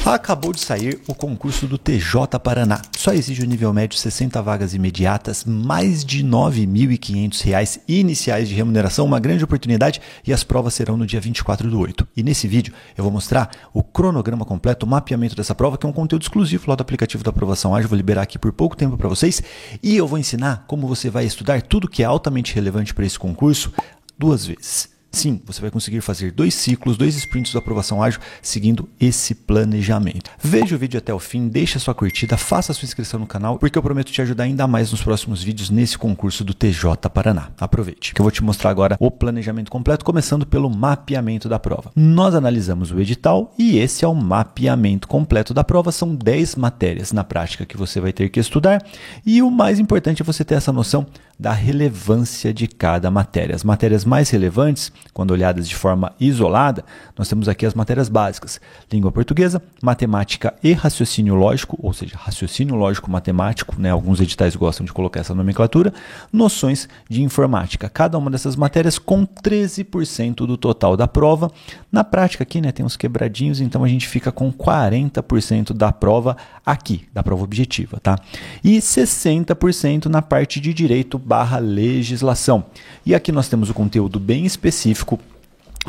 Acabou de sair o concurso do TJ Paraná. Só exige o nível médio 60 vagas imediatas, mais de R$ 9.500 iniciais de remuneração, uma grande oportunidade, e as provas serão no dia 24/8. E nesse vídeo eu vou mostrar o cronograma completo, o mapeamento dessa prova, que é um conteúdo exclusivo lá do aplicativo da Aprovação Ágil. Vou liberar aqui por pouco tempo para vocês e eu vou ensinar como você vai estudar tudo que é altamente relevante para esse concurso 2 vezes. Sim, você vai conseguir fazer 2 ciclos, 2 sprints da Aprovação Ágil seguindo esse planejamento. Veja o vídeo até o fim, deixa sua curtida, faça sua inscrição no canal, porque eu prometo te ajudar ainda mais nos próximos vídeos nesse concurso do TJ Paraná. Aproveite, que eu vou te mostrar agora o planejamento completo, começando pelo mapeamento da prova. Nós analisamos o edital e esse é o mapeamento completo da prova. São 10 matérias na prática que você vai ter que estudar e o mais importante é você ter essa noção da relevância de cada matéria. As matérias mais relevantes, quando olhadas de forma isolada, nós temos aqui as matérias básicas: língua portuguesa, matemática e raciocínio lógico, ou seja, raciocínio lógico matemático, né? Alguns editais gostam de colocar essa nomenclatura, noções de informática. Cada uma dessas matérias com 13% do total da prova. Na prática aqui, né, tem uns quebradinhos, então a gente fica com 40% da prova aqui, da prova objetiva, tá? E 60% na parte de direito/legislação. E aqui nós temos o conteúdo bem específico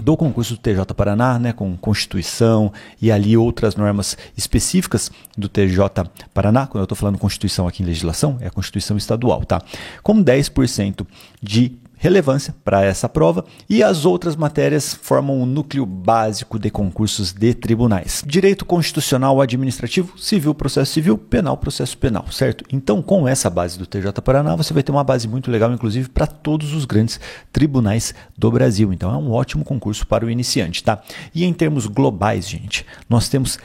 do concurso do TJ Paraná, né, com Constituição e ali outras normas específicas do TJ Paraná. Quando eu estou falando Constituição aqui em legislação, é a Constituição estadual, tá? Com 10% de relevância para essa prova, e as outras matérias formam o núcleo básico de concursos de tribunais: direito constitucional, administrativo, civil, processo civil, penal, processo penal, certo? Então, com essa base do TJ Paraná, você vai ter uma base muito legal, inclusive, para todos os grandes tribunais do Brasil. Então, é um ótimo concurso para o iniciante, tá? E em termos globais, gente, nós temos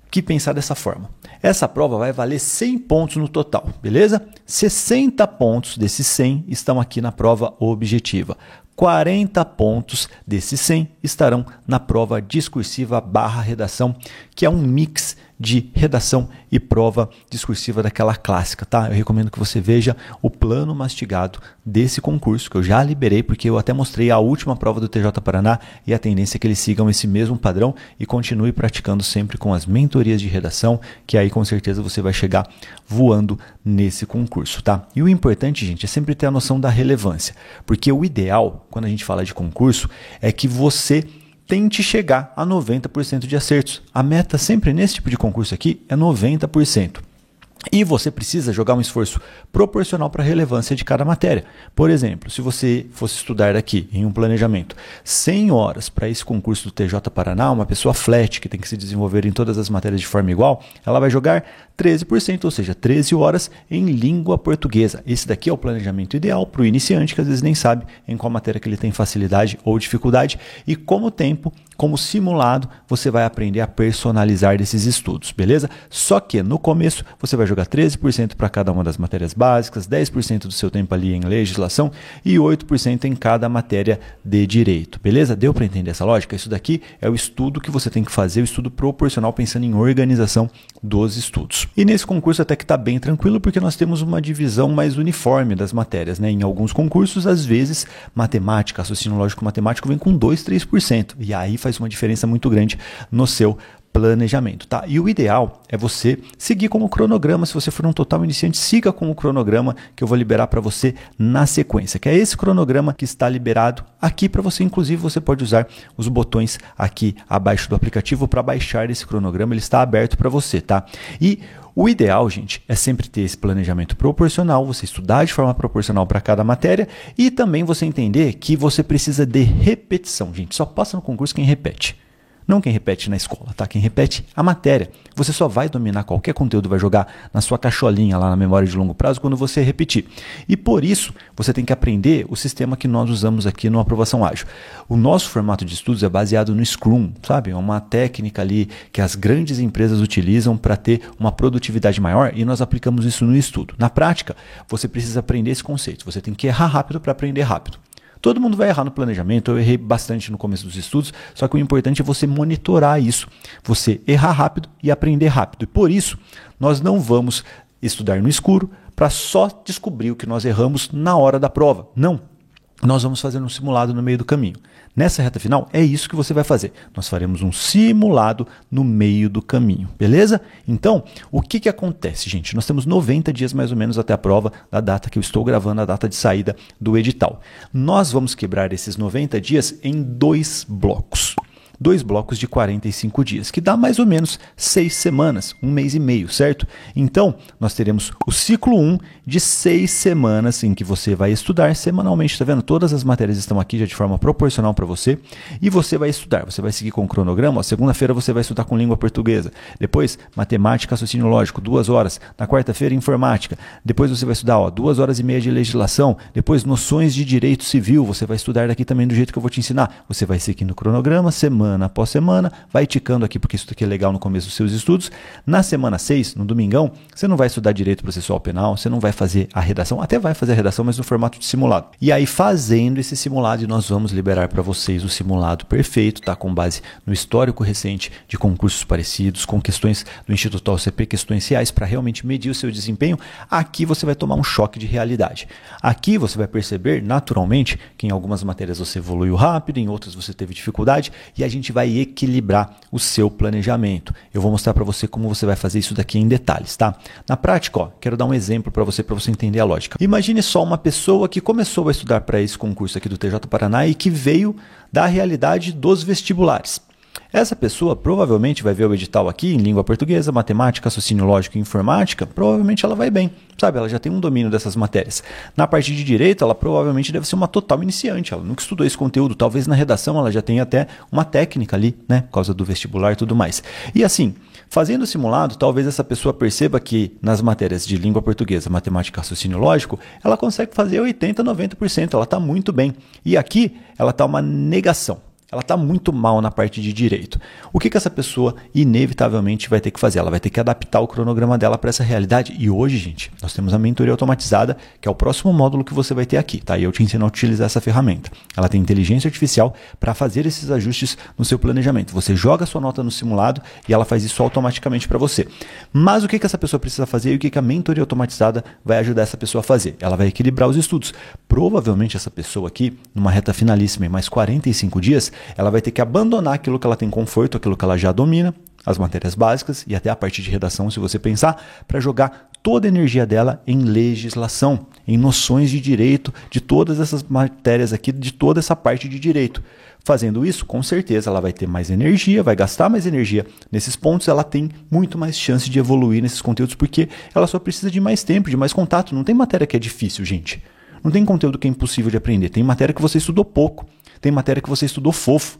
que pensar dessa forma. Essa prova vai valer 100 pontos no total, beleza? 60 pontos desses 100 estão aqui na prova objetiva. 40 pontos desses 100 estarão na prova discursiva/redação, que é um mix de redação e prova discursiva daquela clássica, tá? Eu recomendo que você veja o plano mastigado desse concurso, que eu já liberei, porque eu até mostrei a última prova do TJ Paraná e a tendência é que eles sigam esse mesmo padrão e continue praticando sempre com as mentorias de redação, que aí com certeza você vai chegar voando nesse concurso, tá? E o importante, gente, é sempre ter a noção da relevância, porque o ideal, quando a gente fala de concurso, é que você tente chegar a 90% de acertos. A meta sempre nesse tipo de concurso aqui é 90%. E você precisa jogar um esforço proporcional para a relevância de cada matéria. Por exemplo, se você fosse estudar aqui em um planejamento 100 horas para esse concurso do TJ Paraná, uma pessoa flat que tem que se desenvolver em todas as matérias de forma igual, ela vai jogar 13%, ou seja, 13 horas em língua portuguesa. Esse daqui é o planejamento ideal para o iniciante, que às vezes nem sabe em qual matéria que ele tem facilidade ou dificuldade, e como tempo, como simulado, você vai aprender a personalizar desses estudos, beleza? Só que no começo você vai jogar 13% para cada uma das matérias básicas, 10% do seu tempo ali em legislação e 8% em cada matéria de direito, beleza? Deu para entender essa lógica? Isso daqui é o estudo que você tem que fazer, o estudo proporcional, pensando em organização dos estudos. E nesse concurso até que está bem tranquilo, porque nós temos uma divisão mais uniforme das matérias, né? Em alguns concursos, às vezes, matemática, raciocínio lógico matemático vem com 2, 3%, e aí faz uma diferença muito grande no seu planejamento, tá? E o ideal é você seguir com o cronograma. Se você for um total iniciante, siga com o cronograma que eu vou liberar para você na sequência, que é esse cronograma que está liberado aqui para você. Inclusive, você pode usar os botões aqui abaixo do aplicativo para baixar esse cronograma, ele está aberto para você, tá? E o ideal, gente, é sempre ter esse planejamento proporcional, você estudar de forma proporcional para cada matéria e também você entender que você precisa de repetição, gente. Só passa no concurso quem repete. Não quem repete na escola, tá? Quem repete a matéria. Você só vai dominar qualquer conteúdo, vai jogar na sua cacholinha lá na memória de longo prazo quando você repetir. E por isso, você tem que aprender o sistema que nós usamos aqui no Aprovação Ágil. O nosso formato de estudos é baseado no Scrum, sabe? É uma técnica ali que as grandes empresas utilizam para ter uma produtividade maior e nós aplicamos isso no estudo. Na prática, você precisa aprender esse conceito. Você tem que errar rápido para aprender rápido. Todo mundo vai errar no planejamento, eu errei bastante no começo dos estudos, só que o importante é você monitorar isso, você errar rápido e aprender rápido. E por isso, nós não vamos estudar no escuro para só descobrir o que nós erramos na hora da prova. Não. nós vamos fazer um simulado no meio do caminho. Nessa reta final, é isso que você vai fazer. Nós faremos um simulado no meio do caminho, beleza? Então, o que acontece, gente? Nós temos 90 dias mais ou menos até a prova, da data que eu estou gravando, a data de saída do edital. Nós vamos quebrar esses 90 dias em 2 blocos. 2 blocos de 45 dias, que dá mais ou menos 6 semanas, 1 mês e meio, certo? Então, nós teremos o ciclo 1 de 6 semanas em que você vai estudar semanalmente, tá vendo? Todas as matérias estão aqui já de forma proporcional para você e você vai estudar, você vai seguir com o cronograma. Segunda-feira você vai estudar com língua portuguesa, depois matemática, raciocínio lógico, 2 horas, na quarta-feira informática, depois você vai estudar 2 horas e meia de legislação, depois noções de direito civil, você vai estudar daqui também do jeito que eu vou te ensinar, você vai seguir no cronograma, semana após semana, vai ticando aqui porque isso aqui é legal no começo dos seus estudos. Na semana 6, no domingão, você não vai estudar direito processual penal, você não vai fazer a redação, até vai fazer a redação, mas no formato de simulado. E aí, fazendo esse simulado, nós vamos liberar para vocês o simulado perfeito, tá? Com base no histórico recente de concursos parecidos, com questões do Instituto OCP, questões reais, para realmente medir o seu desempenho. Aqui você vai tomar um choque de realidade. Aqui você vai perceber, naturalmente, que em algumas matérias você evoluiu rápido, em outras você teve dificuldade, e a gente vai equilibrar o seu planejamento. Eu vou mostrar para você como você vai fazer isso daqui em detalhes, tá? Na prática, quero dar um exemplo para você entender a lógica. Imagine só uma pessoa que começou a estudar para esse concurso aqui do TJ Paraná e que veio da realidade dos vestibulares. Essa pessoa provavelmente vai ver o edital aqui em língua portuguesa, matemática, raciocínio lógico e informática, provavelmente ela vai bem, sabe? Ela já tem um domínio dessas matérias. Na parte de direito, ela provavelmente deve ser uma total iniciante, ela nunca estudou esse conteúdo, talvez na redação ela já tenha até uma técnica ali, né? Por causa do vestibular e tudo mais. E assim, fazendo o simulado, talvez essa pessoa perceba que nas matérias de língua portuguesa, matemática, raciocínio lógico, ela consegue fazer 80%, 90%, ela está muito bem. E aqui, ela está uma negação. Ela está muito mal na parte de direito. O que essa pessoa inevitavelmente vai ter que fazer? Ela vai ter que adaptar o cronograma dela para essa realidade. E hoje, gente, nós temos a mentoria automatizada, que é o próximo módulo que você vai ter aqui, tá? E eu te ensino a utilizar essa ferramenta. Ela tem inteligência artificial para fazer esses ajustes no seu planejamento. Você joga a sua nota no simulado e ela faz isso automaticamente para você. Mas o que essa pessoa precisa fazer e o que a mentoria automatizada vai ajudar essa pessoa a fazer? Ela vai equilibrar os estudos. Provavelmente essa pessoa aqui, numa reta finalíssima em mais 45 dias, ela vai ter que abandonar aquilo que ela tem conforto, aquilo que ela já domina, as matérias básicas e até a parte de redação, se você pensar, para jogar toda a energia dela em legislação, em noções de direito, de todas essas matérias aqui, de toda essa parte de direito. Fazendo isso, com certeza, ela vai ter mais energia, vai gastar mais energia. Nesses pontos, ela tem muito mais chance de evoluir nesses conteúdos, porque ela só precisa de mais tempo, de mais contato. Não tem matéria que é difícil, gente. Não tem conteúdo que é impossível de aprender. Tem matéria que você estudou pouco. Tem matéria que você estudou fofo.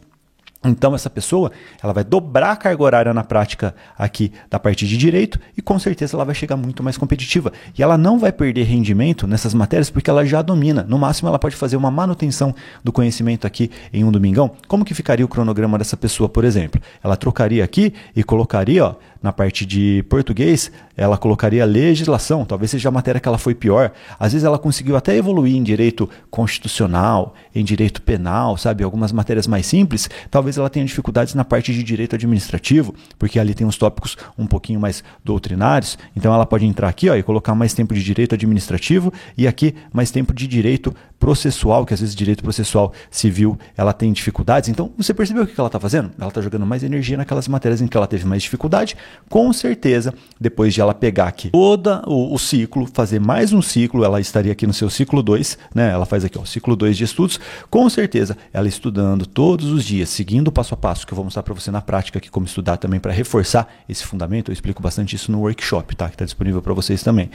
Então, essa pessoa, ela vai dobrar a carga horária na prática aqui da parte de direito e com certeza ela vai chegar muito mais competitiva. E ela não vai perder rendimento nessas matérias porque ela já domina. No máximo, ela pode fazer uma manutenção do conhecimento aqui em um domingão. Como que ficaria o cronograma dessa pessoa, por exemplo? Ela trocaria aqui e colocaria, ó, na parte de português, ela colocaria legislação, talvez seja a matéria que ela foi pior. Às vezes ela conseguiu até evoluir em direito constitucional, em direito penal, sabe? Algumas matérias mais simples, talvez ela tenha dificuldades na parte de direito administrativo, porque ali tem uns tópicos um pouquinho mais doutrinários, então ela pode entrar aqui, ó, e colocar mais tempo de direito administrativo e aqui mais tempo de direito processual, que às vezes direito processual civil ela tem dificuldades. Então você percebeu o que ela está fazendo? Ela está jogando mais energia naquelas matérias em que ela teve mais dificuldade. Com certeza, depois de ela pegar aqui todo o ciclo, fazer mais um ciclo, ela estaria aqui no seu ciclo 2, né? Ela faz aqui, ó, ciclo 2 de estudos. Com certeza, ela estudando todos os dias, seguindo o passo a passo, que eu vou mostrar para você na prática aqui como estudar também para reforçar esse fundamento. Eu explico bastante isso no workshop, tá? Que está disponível para vocês também.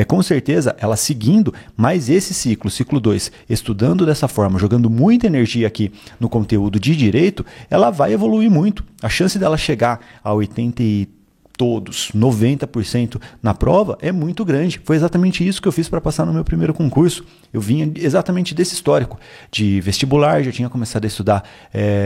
Com certeza, ela seguindo mais esse ciclo, ciclo 2, estudando dessa forma, jogando muita energia aqui no conteúdo de direito, ela vai evoluir muito. A chance dela chegar a 90% na prova é muito grande. Foi exatamente isso que eu fiz para passar no meu primeiro concurso. Eu vinha exatamente desse histórico de vestibular, já tinha começado a estudar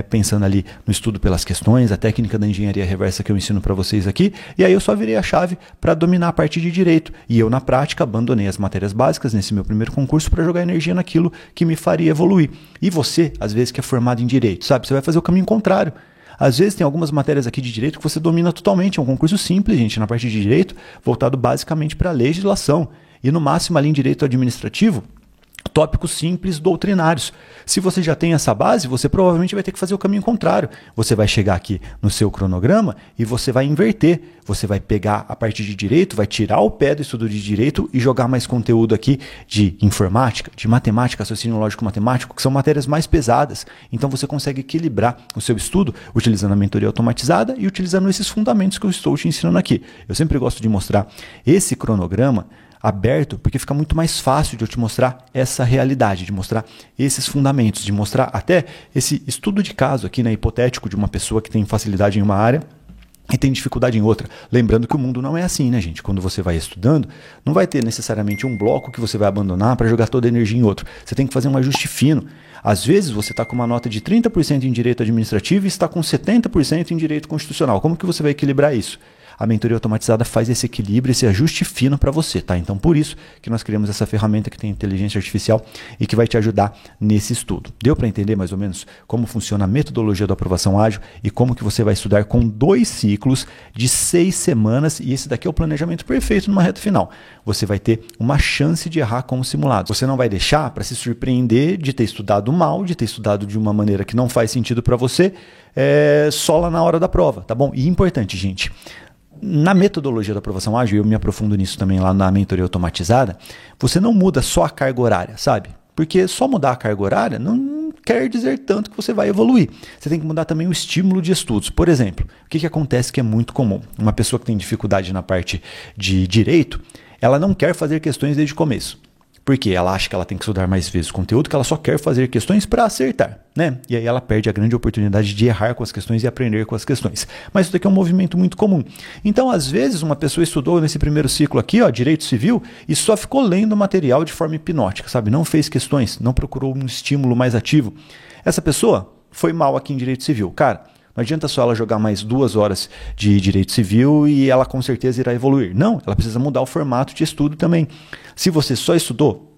pensando ali no estudo pelas questões, a técnica da engenharia reversa que eu ensino para vocês aqui, e aí eu só virei a chave para dominar a parte de direito. E eu, na prática, abandonei as matérias básicas nesse meu primeiro concurso para jogar energia naquilo que me faria evoluir. E você, às vezes, que é formado em direito, sabe? Você vai fazer o caminho contrário. Às vezes tem algumas matérias aqui de direito que você domina totalmente. É um concurso simples, gente, na parte de direito, voltado basicamente para a legislação. E no máximo ali em direito administrativo, tópicos simples doutrinários. Se você já tem essa base, você provavelmente vai ter que fazer o caminho contrário. Você vai chegar aqui no seu cronograma e você vai inverter. Você vai pegar a parte de direito, vai tirar o pé do estudo de direito e jogar mais conteúdo aqui de informática, de matemática, raciocínio lógico-matemático, que são matérias mais pesadas. Então você consegue equilibrar o seu estudo utilizando a mentoria automatizada e utilizando esses fundamentos que eu estou te ensinando aqui. Eu sempre gosto de mostrar esse cronograma aberto, porque fica muito mais fácil de eu te mostrar essa realidade, de mostrar esses fundamentos, de mostrar até esse estudo de caso aqui, né, hipotético de uma pessoa que tem facilidade em uma área e tem dificuldade em outra. Lembrando que o mundo não é assim, né, gente? Quando você vai estudando, não vai ter necessariamente um bloco que você vai abandonar para jogar toda a energia em outro. Você tem que fazer um ajuste fino. Às vezes você está com uma nota de 30% em direito administrativo e está com 70% em direito constitucional. Como que você vai equilibrar isso? A mentoria automatizada faz esse equilíbrio, esse ajuste fino para você, tá? Então, por isso que nós criamos essa ferramenta que tem inteligência artificial e que vai te ajudar nesse estudo. Deu para entender mais ou menos como funciona a metodologia da aprovação ágil e como que você vai estudar com 2 ciclos de 6 semanas, e esse daqui é o planejamento perfeito numa reta final. Você vai ter uma chance de errar com o simulado. Você não vai deixar para se surpreender de ter estudado mal, de ter estudado de uma maneira que não faz sentido para você, só lá na hora da prova, tá bom? E importante, gente, na metodologia da aprovação ágil, eu me aprofundo nisso também lá na mentoria automatizada, você não muda só a carga horária, sabe? Porque só mudar a carga horária não quer dizer tanto que você vai evoluir. Você tem que mudar também o estímulo de estudos. Por exemplo, o que acontece que é muito comum? Uma pessoa que tem dificuldade na parte de direito, ela não quer fazer questões desde o começo. Porque ela acha que ela tem que estudar mais vezes o conteúdo, que ela só quer fazer questões para acertar, né? E aí ela perde a grande oportunidade de errar com as questões e aprender com as questões. Mas isso daqui é um movimento muito comum. Então, às vezes, uma pessoa estudou nesse primeiro ciclo aqui, ó, Direito Civil, e só ficou lendo material de forma hipnótica, sabe? Não fez questões, não procurou um estímulo mais ativo. Essa pessoa foi mal aqui em Direito Civil. Cara, não adianta só ela jogar mais 2 horas de direito civil e ela com certeza irá evoluir. Não, ela precisa mudar o formato de estudo também. Se você só estudou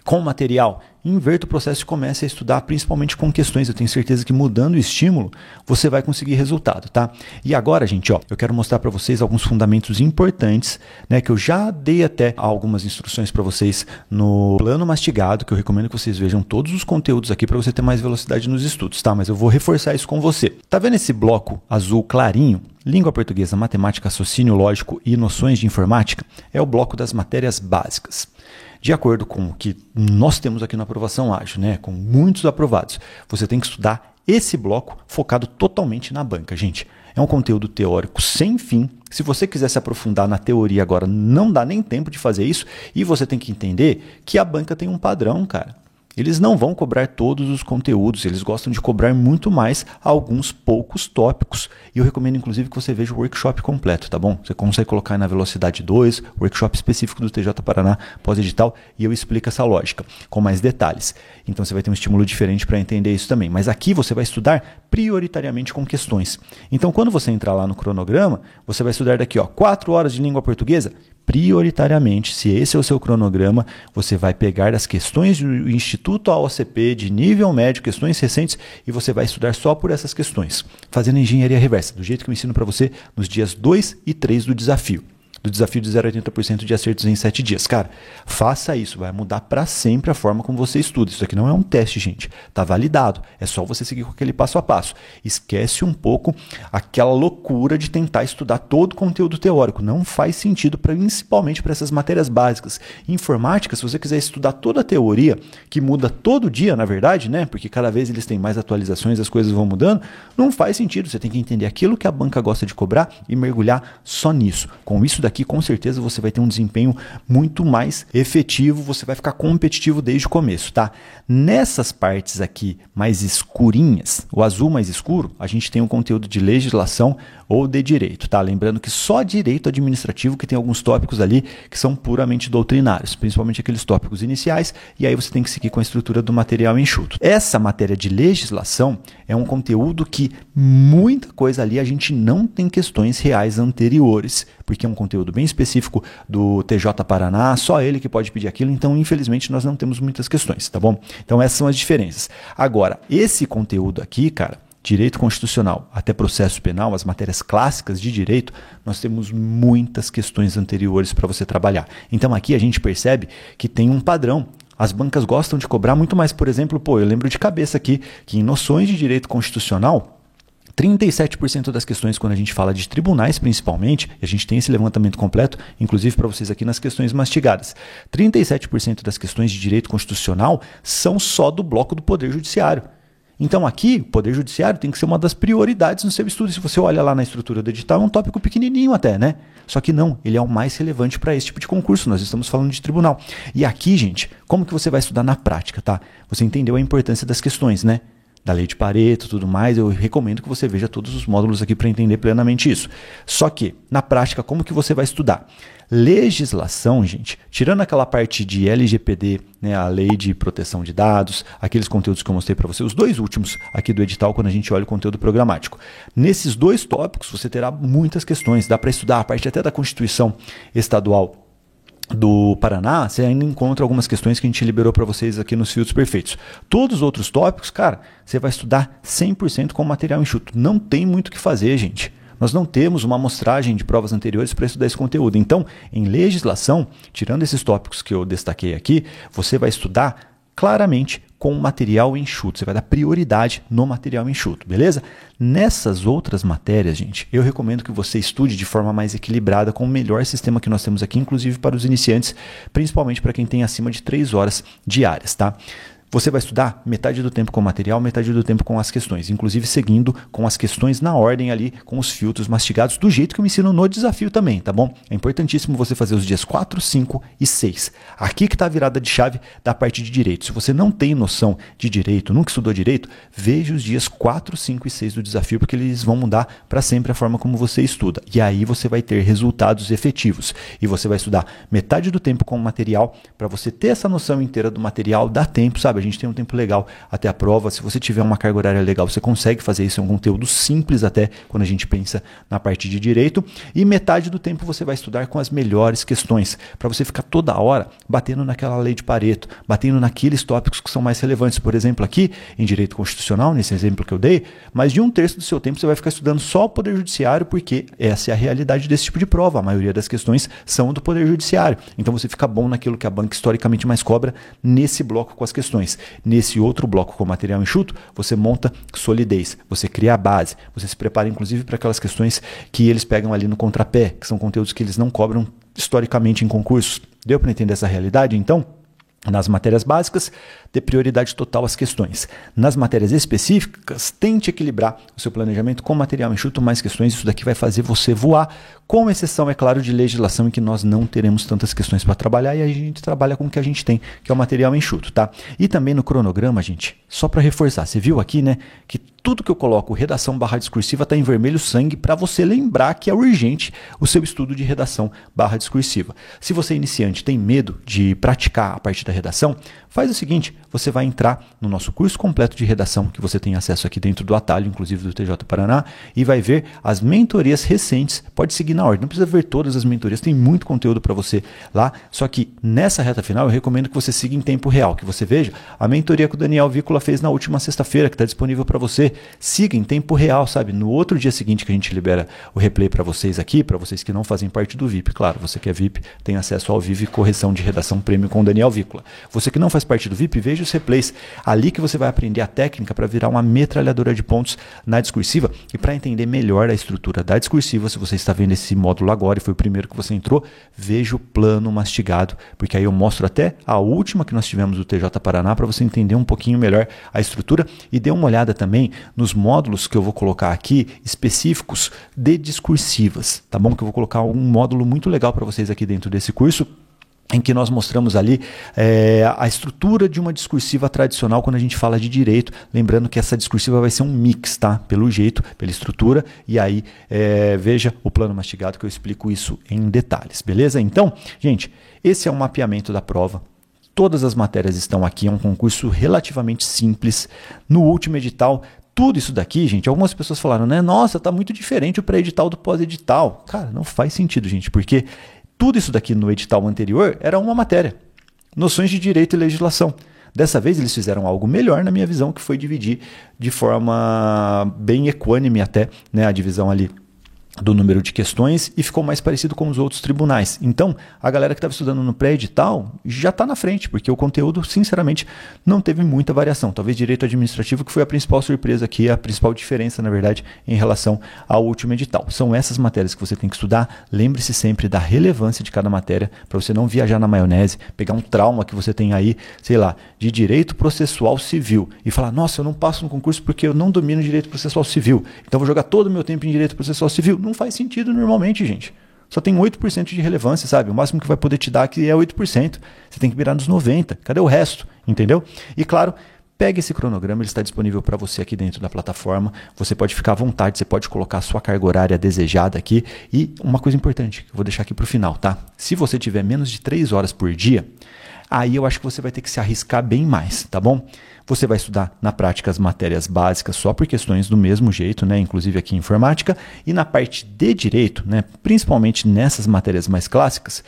com material, inverta o processo e comece a estudar principalmente com questões. Eu tenho certeza que mudando o estímulo, você vai conseguir resultado, tá? E agora, gente, ó, eu quero mostrar para vocês alguns fundamentos importantes, né, que eu já dei até algumas instruções para vocês no plano mastigado, que eu recomendo que vocês vejam todos os conteúdos aqui para você ter mais velocidade nos estudos, tá? Mas eu vou reforçar isso com você. Tá vendo esse bloco azul clarinho? Língua portuguesa, matemática, raciocínio lógico e noções de informática é o bloco das matérias básicas. De acordo com o que nós temos aqui na aprovação ágil, né, com muitos aprovados, você tem que estudar esse bloco focado totalmente na banca, gente. É um conteúdo teórico sem fim. Se você quiser se aprofundar na teoria agora, não dá nem tempo de fazer isso. E você tem que entender que a banca tem um padrão, cara. Eles não vão cobrar todos os conteúdos, eles gostam de cobrar muito mais alguns poucos tópicos. E eu recomendo, inclusive, que você veja o workshop completo, tá bom? Você consegue colocar aí na velocidade 2, workshop específico do TJ Paraná pós-edital, e eu explico essa lógica com mais detalhes. Então você vai ter um estímulo diferente para entender isso também. Mas aqui você vai estudar prioritariamente com questões. Então quando você entrar lá no cronograma, você vai estudar daqui, ó, 4 horas de língua portuguesa. Prioritariamente, se esse é o seu cronograma, você vai pegar as questões do Instituto AOCP de nível médio, questões recentes, e você vai estudar só por essas questões, fazendo engenharia reversa, do jeito que eu ensino para você nos dias 2 e 3 do desafio de 0 a 80% de acertos em 7 dias. Cara, faça isso, vai mudar para sempre a forma como você estuda. Isso aqui não é um teste, gente. Tá validado. É só você seguir com aquele passo a passo. Esquece um pouco aquela loucura de tentar estudar todo o conteúdo teórico. Não faz sentido, principalmente para essas matérias básicas. Informática, se você quiser estudar toda a teoria, que muda todo dia, na verdade, né? Porque cada vez eles têm mais atualizações, as coisas vão mudando, não faz sentido. Você tem que entender aquilo que a banca gosta de cobrar e mergulhar só nisso. Com isso daqui, com certeza você vai ter um desempenho muito mais efetivo, você vai ficar competitivo desde o começo, tá? Nessas partes aqui mais escurinhas, o azul mais escuro, a gente tem um conteúdo de legislação ou de direito, tá? Lembrando que só direito administrativo que tem alguns tópicos ali que são puramente doutrinários, principalmente aqueles tópicos iniciais, e aí você tem que seguir com a estrutura do material enxuto. Essa matéria de legislação é um conteúdo que muita coisa ali a gente não tem questões reais anteriores, porque é um conteúdo bem específico do TJ Paraná, só ele que pode pedir aquilo, então infelizmente nós não temos muitas questões, tá bom? Então essas são as diferenças. Agora, esse conteúdo aqui, cara, direito constitucional até processo penal, as matérias clássicas de direito, nós temos muitas questões anteriores para você trabalhar. Então aqui a gente percebe que tem um padrão. As bancas gostam de cobrar muito mais. Por exemplo, eu lembro de cabeça aqui que em noções de direito constitucional, 37% das questões, quando a gente fala de tribunais principalmente, e a gente tem esse levantamento completo, inclusive para vocês aqui nas questões mastigadas, 37% das questões de direito constitucional são só do bloco do Poder Judiciário. Então aqui, o Poder Judiciário tem que ser uma das prioridades no seu estudo. Se você olha lá na estrutura do edital, é um tópico pequenininho até, né? Só que não, ele é o mais relevante para esse tipo de concurso. Nós estamos falando de tribunal. E aqui, gente, como que você vai estudar na prática, tá? Você entendeu a importância das questões, né? Da lei de Pareto e tudo mais, eu recomendo que você veja todos os módulos aqui para entender plenamente isso. Só que, na prática, como que você vai estudar? Legislação, gente, tirando aquela parte de LGPD, né, a Lei de Proteção de Dados, aqueles conteúdos que eu mostrei para você, os dois últimos aqui do edital, quando a gente olha o conteúdo programático. Nesses dois tópicos, você terá muitas questões, dá para estudar a parte até da Constituição Estadual do Paraná, você ainda encontra algumas questões que a gente liberou para vocês aqui nos Filtros Perfeitos. Todos os outros tópicos, cara, você vai estudar 100% com material enxuto. Não tem muito o que fazer, gente. Nós não temos uma amostragem de provas anteriores para estudar esse conteúdo. Então, em legislação, tirando esses tópicos que eu destaquei aqui, você vai estudar claramente com material enxuto. Você vai dar prioridade no material enxuto, beleza? Nessas outras matérias, gente, eu recomendo que você estude de forma mais equilibrada com o melhor sistema que nós temos aqui, inclusive para os iniciantes, principalmente para quem tem acima de 3 horas diárias, tá? Você vai estudar metade do tempo com o material, metade do tempo com as questões, inclusive seguindo com as questões na ordem ali, com os filtros mastigados, do jeito que eu me ensino no desafio também, tá bom? É importantíssimo você fazer os dias 4, 5 e 6. Aqui que está a virada de chave da parte de direito. Se você não tem noção de direito, nunca estudou direito, veja os dias 4, 5 e 6 do desafio, porque eles vão mudar para sempre a forma como você estuda. E aí você vai ter resultados efetivos. E você vai estudar metade do tempo com o material, para você ter essa noção inteira do material, dá tempo, sabe? A gente tem um tempo legal até a prova. Se você tiver uma carga horária legal, você consegue fazer isso. É um conteúdo simples até quando a gente pensa na parte de direito. E metade do tempo você vai estudar com as melhores questões, para você ficar toda hora batendo naquela lei de Pareto, batendo naqueles tópicos que são mais relevantes. Por exemplo, aqui em direito constitucional, nesse exemplo que eu dei, mais de 1/3 do seu tempo você vai ficar estudando só o Poder Judiciário, porque essa é a realidade desse tipo de prova. A maioria das questões são do Poder Judiciário. Então você fica bom naquilo que a banca historicamente mais cobra nesse bloco com as questões. Nesse outro bloco com material enxuto, você monta solidez, você cria a base, você se prepara inclusive para aquelas questões que eles pegam ali no contrapé, que são conteúdos que eles não cobram historicamente em concursos. Deu para entender essa realidade? Então, nas matérias básicas, dê prioridade total às questões. Nas matérias específicas, tente equilibrar o seu planejamento com material enxuto, mais questões. Isso daqui vai fazer você voar, com exceção, é claro, de legislação, em que nós não teremos tantas questões para trabalhar e a gente trabalha com o que a gente tem, que é o material enxuto, tá? E também no cronograma, gente, só para reforçar, você viu aqui, né, que tudo que eu coloco, redação / discursiva, está em vermelho sangue, para você lembrar que é urgente o seu estudo de redação / discursiva. Se você é iniciante, tem medo de praticar a parte da redação, faz o seguinte, você vai entrar no nosso curso completo de redação, que você tem acesso aqui dentro do atalho, inclusive do TJ Paraná, e vai ver as mentorias recentes. Pode seguir na ordem, não precisa ver todas as mentorias, tem muito conteúdo para você lá, só que nessa reta final eu recomendo que você siga em tempo real, que você veja a mentoria que o Daniel Vícola fez na última sexta-feira, que está disponível para você. Siga em tempo real, sabe? No outro dia seguinte que a gente libera o replay para vocês aqui, para vocês que não fazem parte do VIP, claro, você que é VIP tem acesso ao vivo e correção de redação prêmio com o Daniel Vícola. Você que não faz parte do VIP, veja os replays, ali que você vai aprender a técnica para virar uma metralhadora de pontos na discursiva. E para entender melhor a estrutura da discursiva, se você está vendo esse módulo agora e foi o primeiro que você entrou, veja o plano mastigado, porque aí eu mostro até a última que nós tivemos do TJ Paraná, para você entender um pouquinho melhor a estrutura, e dê uma olhada também nos módulos que eu vou colocar aqui, específicos de discursivas, tá bom? Que eu vou colocar um módulo muito legal para vocês aqui dentro desse curso, em que nós mostramos ali a estrutura de uma discursiva tradicional quando a gente fala de direito, lembrando que essa discursiva vai ser um mix, tá? Pelo jeito, pela estrutura, e aí veja o plano mastigado que eu explico isso em detalhes, beleza? Então, gente, esse é um mapeamento da prova. Todas as matérias estão aqui, é um concurso relativamente simples. No último edital, tudo isso daqui, gente, algumas pessoas falaram, né? Nossa, tá muito diferente o pré-edital do pós-edital. Cara, não faz sentido, gente, porque tudo isso daqui no edital anterior era uma matéria. Noções de direito e legislação. Dessa vez eles fizeram algo melhor, na minha visão, que foi dividir de forma bem equânime até, né, a divisão ali do número de questões e ficou mais parecido com os outros tribunais. Então, a galera que estava estudando no pré-edital já está na frente, porque o conteúdo, sinceramente, não teve muita variação. Talvez direito administrativo, que foi a principal surpresa aqui, a principal diferença, na verdade, em relação ao último edital. São essas matérias que você tem que estudar. Lembre-se sempre da relevância de cada matéria, para você não viajar na maionese, pegar um trauma que você tem aí, sei lá, de direito processual civil e falar, nossa, eu não passo no concurso porque eu não domino direito processual civil, então vou jogar todo o meu tempo em direito processual civil. Não faz sentido normalmente, gente. Só tem 8% de relevância, sabe? O máximo que vai poder te dar aqui é 8%. Você tem que virar nos 90%. Cadê o resto? Entendeu? E claro, pegue esse cronograma, ele está disponível para você aqui dentro da plataforma. Você pode ficar à vontade, você pode colocar a sua carga horária desejada aqui. E uma coisa importante, que eu vou deixar aqui para o final, tá? Se você tiver menos de 3 horas por dia, aí eu acho que você vai ter que se arriscar bem mais, tá bom? Você vai estudar na prática as matérias básicas só por questões do mesmo jeito, né? Inclusive aqui em informática. E na parte de direito, né? Principalmente nessas matérias mais clássicas,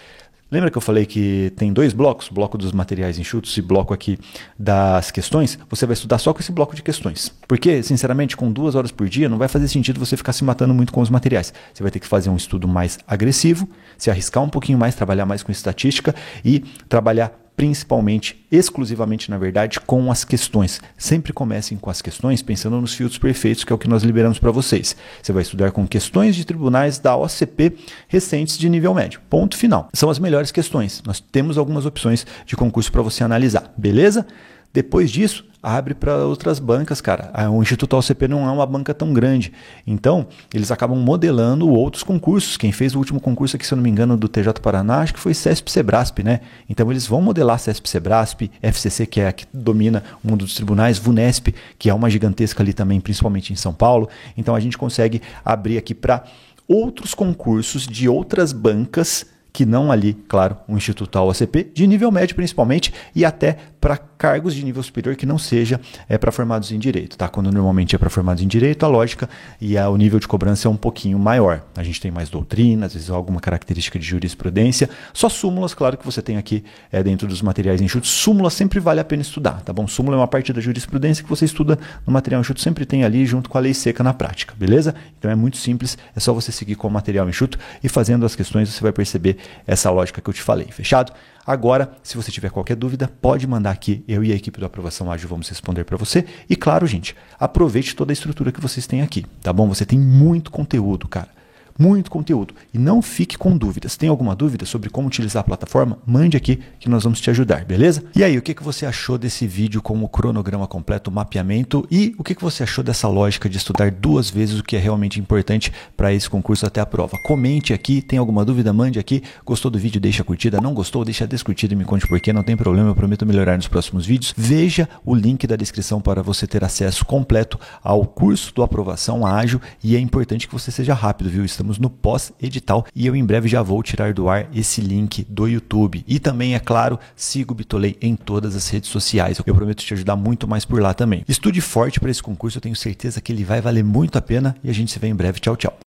lembra que eu falei que tem 2 blocos? Bloco dos materiais enxutos e bloco aqui das questões. Você vai estudar só com esse bloco de questões. Porque, sinceramente, com 2 horas por dia, não vai fazer sentido você ficar se matando muito com os materiais. Você vai ter que fazer um estudo mais agressivo, se arriscar um pouquinho mais, trabalhar mais com estatística e trabalhar principalmente, exclusivamente, na verdade, com as questões. Sempre comecem com as questões pensando nos filtros perfeitos, que é o que nós liberamos para vocês. Você vai estudar com questões de tribunais da OCP recentes de nível médio. Ponto final. São as melhores questões. Nós temos algumas opções de concurso para você analisar. Beleza? Depois disso, abre para outras bancas, cara. O Instituto OCP não é uma banca tão grande. Então, eles acabam modelando outros concursos. Quem fez o último concurso aqui, se eu não me engano, do TJ Paraná, acho que foi CESP-Sebrasp, né? Então, eles vão modelar CESP-Sebrasp, FCC, que é a que domina o mundo dos tribunais, VUNESP, que é uma gigantesca ali também, principalmente em São Paulo. Então, a gente consegue abrir aqui para outros concursos de outras bancas, que não ali, claro, o Instituto OCP, de nível médio principalmente, e até para cargos de nível superior que não seja para formados em direito, tá? Quando normalmente é para formados em direito, a lógica e o nível de cobrança é um pouquinho maior. A gente tem mais doutrina, às vezes alguma característica de jurisprudência, só súmulas, claro que você tem aqui dentro dos materiais enxutos. Súmula sempre vale a pena estudar, tá bom? Súmula é uma parte da jurisprudência que você estuda no material enxuto, sempre tem ali junto com a lei seca na prática, beleza? Então é muito simples, é só você seguir com o material enxuto e fazendo as questões você vai perceber essa lógica que eu te falei, fechado? Agora, se você tiver qualquer dúvida, pode mandar aqui, eu e a equipe do Aprovação Ágil vamos responder para você. E claro, gente, aproveite toda a estrutura que vocês têm aqui, tá bom? Você tem muito conteúdo, cara. Muito conteúdo. E não fique com dúvidas. Tem alguma dúvida sobre como utilizar a plataforma? Mande aqui que nós vamos te ajudar, beleza? E aí, o que você achou desse vídeo com o cronograma completo, o mapeamento? E o que você achou dessa lógica de estudar 2 vezes o que é realmente importante para esse concurso até a prova? Comente aqui, tem alguma dúvida? Mande aqui. Gostou do vídeo? Deixa a curtida. Não gostou? Deixa a descurtida e me conte por quê. Não tem problema, eu prometo melhorar nos próximos vídeos. Veja o link da descrição para você ter acesso completo ao curso do Aprovação Ágil e é importante que você seja rápido, viu? Estamos no pós-edital e eu em breve já vou tirar do ar esse link do YouTube. E também, é claro, siga o Bitolei em todas as redes sociais. Eu prometo te ajudar muito mais por lá também. Estude forte para esse concurso, eu tenho certeza que ele vai valer muito a pena e a gente se vê em breve. Tchau, tchau.